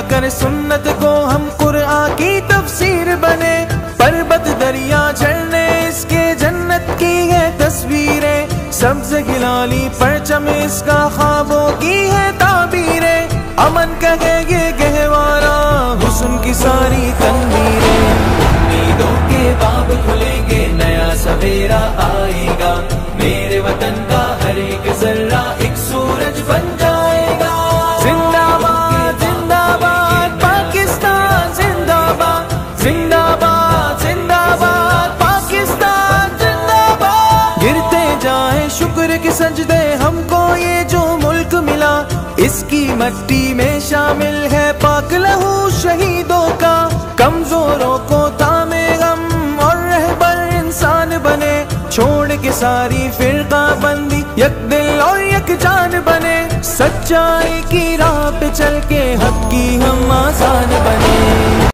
کر سنت کو ہم قرآن کی تفسیر بنے، پربت دریا جھرنے اس کے جنت کی ہے تصویریں، سبز ہلالی پرچم اس کا خوابوں کی ہے تعبیریں، امن کہے یہ گہوارہ حسن کی ساری تنویریں، امیدوں کے باب کھلیں گے نیا سویرا آئے گا، میرے وطن کا ہر ایک ذرہ ایک سورج بن جائے گا، زندہ باد زندہ باد پاکستان، زندہ باد زندہ باد زندہ باد پاکستان، زندہ باد۔ گرتے جائیں شکر کے سجدے ہم کو یہ جو ملک ملا، اس کی مٹی میں شامل ہے پاک لہو شہیدوں کا، کمزوروں کو تامے غم اور رہبر انسان بنے، چھوڑ کے ساری فرقہ بندی یک دل اور یک جان بنے، سچائی کی راہ پہ چل کے حق کی ہم